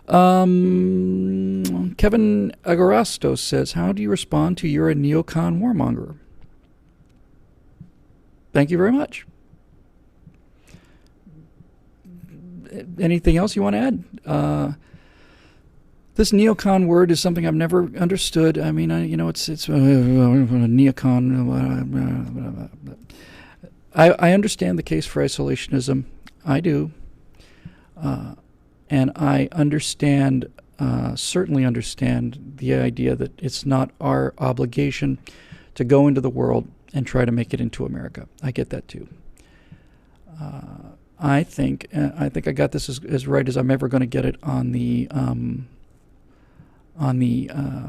Kevin Agorastos says, how do you respond to you're a neocon warmonger? Thank you very much. Anything else you want to add? This neocon word is something I've never understood. I mean, it's neocon. I understand the case for isolationism. I do. And I certainly understand the idea that it's not our obligation to go into the world and try to make it into America. I get that too. I think I got this as right as I'm ever going to get it on the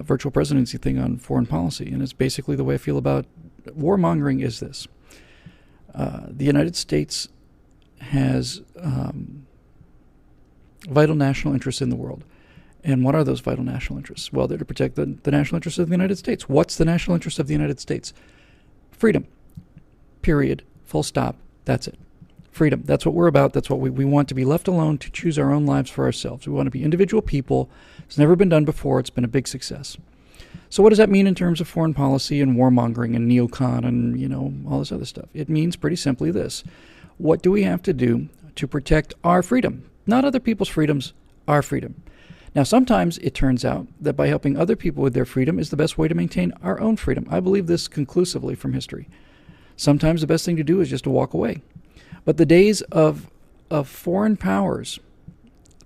virtual presidency thing on foreign policy, and it's basically the way I feel about warmongering is this. The United States has vital national interests in the world. And what are those vital national interests? Well, they're to protect the national interests of the United States. What's the national interest of the United States? Freedom. Period. Full stop. That's it. Freedom. That's what we're about. That's what we want, to be left alone to choose our own lives for ourselves. We want to be individual people. It's never been done before. It's been a big success. So what does that mean in terms of foreign policy and warmongering and neocon and, all this other stuff? It means pretty simply this. What do we have to do to protect our freedom? Not other people's freedoms, our freedom. Now, sometimes it turns out that by helping other people with their freedom is the best way to maintain our own freedom. I believe this conclusively from history. Sometimes the best thing to do is just to walk away. But the days of foreign powers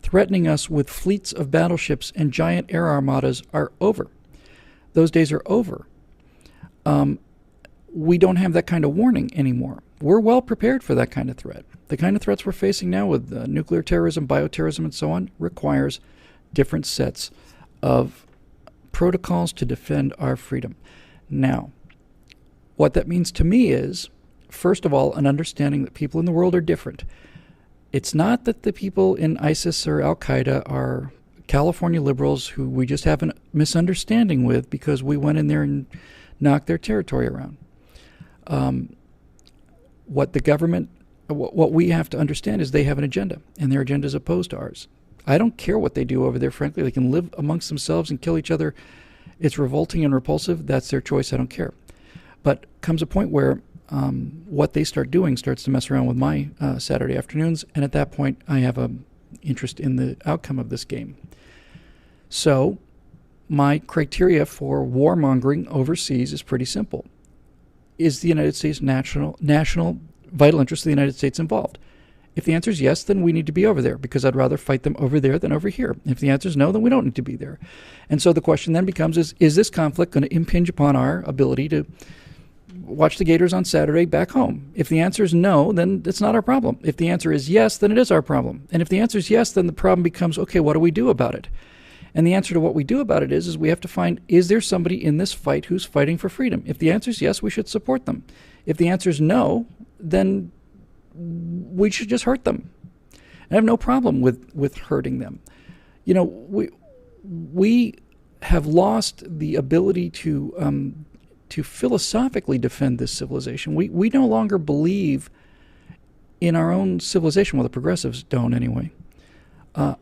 threatening us with fleets of battleships and giant air armadas are over. Those days are over. We don't have that kind of warning anymore. We're well prepared for that kind of threat. The kind of threats we're facing now with nuclear terrorism, bioterrorism, and so on requires different sets of protocols to defend our freedom. Now, what that means to me is, first of all, an understanding that people in the world are different. It's not that the people in ISIS or Al-Qaeda are California liberals who we just have a misunderstanding with because we went in there and knocked their territory around. What we have to understand is they have an agenda, and their agenda is opposed to ours. I don't care what they do over there, frankly. They can live amongst themselves and kill each other. It's revolting and repulsive. That's their choice. I don't care. But comes a point where what they start doing starts to mess around with my Saturday afternoons, and at that point I have an interest in the outcome of this game. So my criteria for warmongering overseas is pretty simple. Is the United States national vital interest of the United States involved? If the answer is yes, then we need to be over there, because I'd rather fight them over there than over here. If the answer is no, then we don't need to be there. And so the question then becomes, is this conflict going to impinge upon our ability to watch the Gators on Saturday back home? If the answer is no, then it's not our problem. If the answer is yes, then it is our problem. And if the answer is yes, then the problem becomes, okay, what do we do about it? And the answer to what we do about it is we have to find, is there somebody in this fight who's fighting for freedom? If the answer is yes, we should support them. If the answer is no, then we should just hurt them. And I have no problem with hurting them. We have lost the ability to philosophically defend this civilization. We no longer believe in our own civilization. Well, the progressives don't anyway.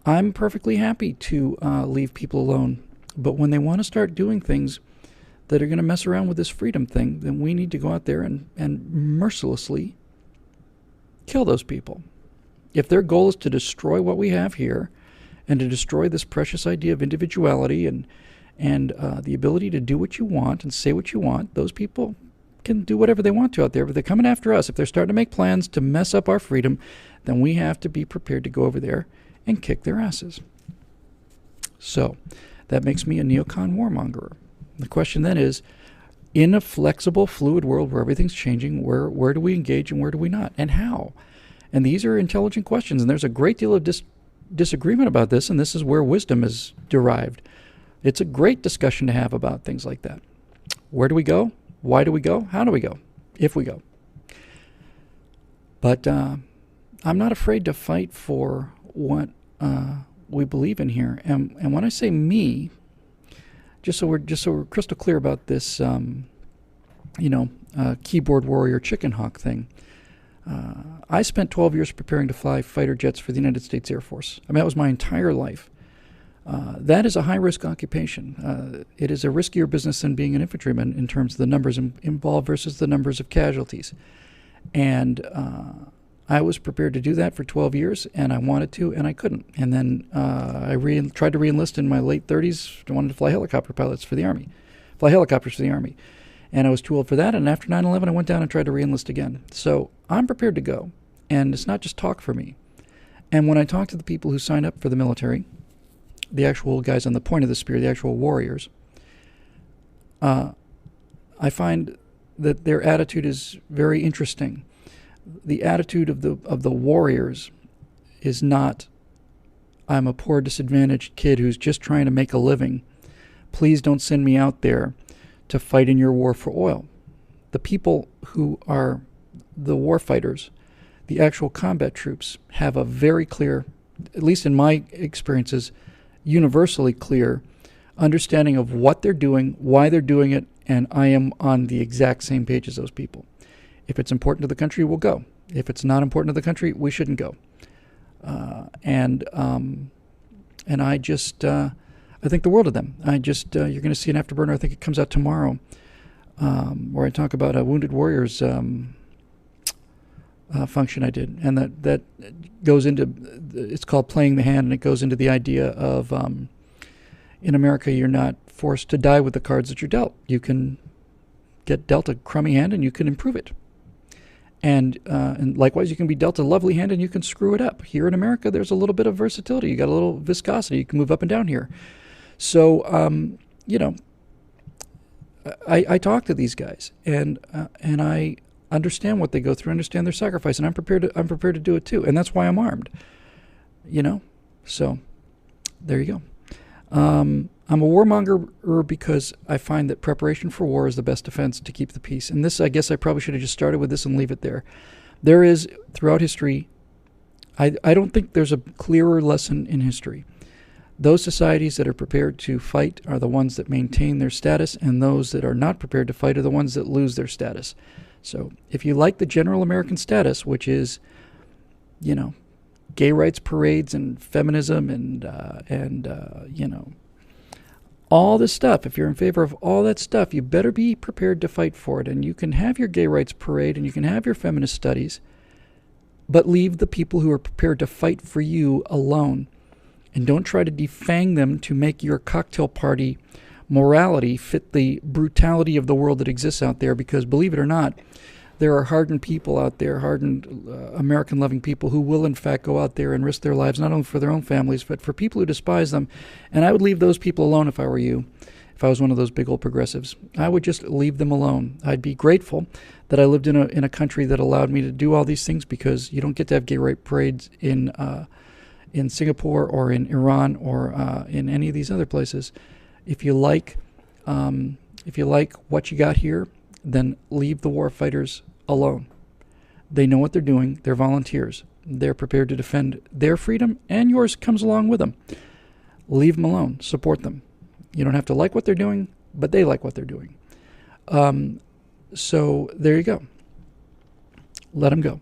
I'm perfectly happy to leave people alone. But when they want to start doing things that are going to mess around with this freedom thing, then we need to go out there and mercilessly kill those people. If their goal is to destroy what we have here and to destroy this precious idea of individuality and the ability to do what you want and say what you want, those people can do whatever they want to out there. But they're coming after us. If they're starting to make plans to mess up our freedom, then we have to be prepared to go over there and kick their asses. So that makes me a neocon warmongerer. The question then is, in a flexible, fluid world where everything's changing, where do we engage and where do we not, and how? And these are intelligent questions, and there's a great deal of disagreement about this, and this is where wisdom is derived. It's a great discussion to have about things like that. Where do we go? Why do we go? How do we go? If we go. But I'm not afraid to fight for what we believe in here. And when I say me, just so we're crystal clear about this, keyboard warrior chicken hawk thing. I spent 12 years preparing to fly fighter jets for the United States Air Force. I mean, that was my entire life. That is a high-risk occupation. It is a riskier business than being an infantryman in terms of the numbers involved versus the numbers of casualties. And I was prepared to do that for 12 years, and I wanted to, and I couldn't. And then I tried to re-enlist in my late 30s. I wanted to fly helicopters for the Army. And I was too old for that, and after 9/11, I went down and tried to re-enlist again. So I'm prepared to go, and it's not just talk for me. And when I talk to the people who sign up for the military, the actual guys on the point of the spear, the actual warriors, I find that their attitude is very interesting. The attitude of the warriors is not, I'm a poor disadvantaged kid who's just trying to make a living. Please don't send me out there to fight in your war for oil. The people who are the war fighters, the actual combat troops, have a very clear, at least in my experiences, universally clear understanding of what they're doing, why they're doing it, and I am on the exact same page as those people. If it's important to the country, we'll go. If it's not important to the country, we shouldn't go. And I just I think the world of them. You're going to see an afterburner. I think it comes out tomorrow, where I talk about a Wounded Warriors function I did, and that goes into, it's called Playing the Hand, and it goes into the idea of in America you're not forced to die with the cards that you're dealt. You can get dealt a crummy hand and you can improve it, and likewise you can be dealt a lovely hand and you can screw it up. Here in America there's a little bit of versatility. You got a little viscosity. You can move up and down here. So I talk to these guys, and I understand what they go through, understand their sacrifice, and I'm prepared to do it too, and that's why I'm armed. So there you go. I'm a warmonger because I find that preparation for war is the best defense to keep the peace. And this, I guess I probably should have just started with this and leave it there. There is, throughout history, I don't think there's a clearer lesson in history. Those societies that are prepared to fight are the ones that maintain their status, and those that are not prepared to fight are the ones that lose their status. So if you like the general American status, which is, gay rights parades and feminism and all this stuff, if you're in favor of all that stuff, you better be prepared to fight for it. And you can have your gay rights parade and you can have your feminist studies, but leave the people who are prepared to fight for you alone. And don't try to defang them to make your cocktail party morality fit the brutality of the world that exists out there, because believe it or not, there are hardened people out there, hardened American-loving people who will in fact go out there and risk their lives, not only for their own families, but for people who despise them. And I would leave those people alone if I were you, if I was one of those big old progressives. I would just leave them alone. I'd be grateful that I lived in a country that allowed me to do all these things, because you don't get to have gay rights parades in Singapore or in Iran or in any of these other places. If you like what you got here, then leave the war fighters alone. They know what they're doing. They're volunteers. They're prepared to defend their freedom, and yours comes along with them. Leave them alone. Support them. You don't have to like what they're doing, but they like what they're doing. So there you go. Let them go.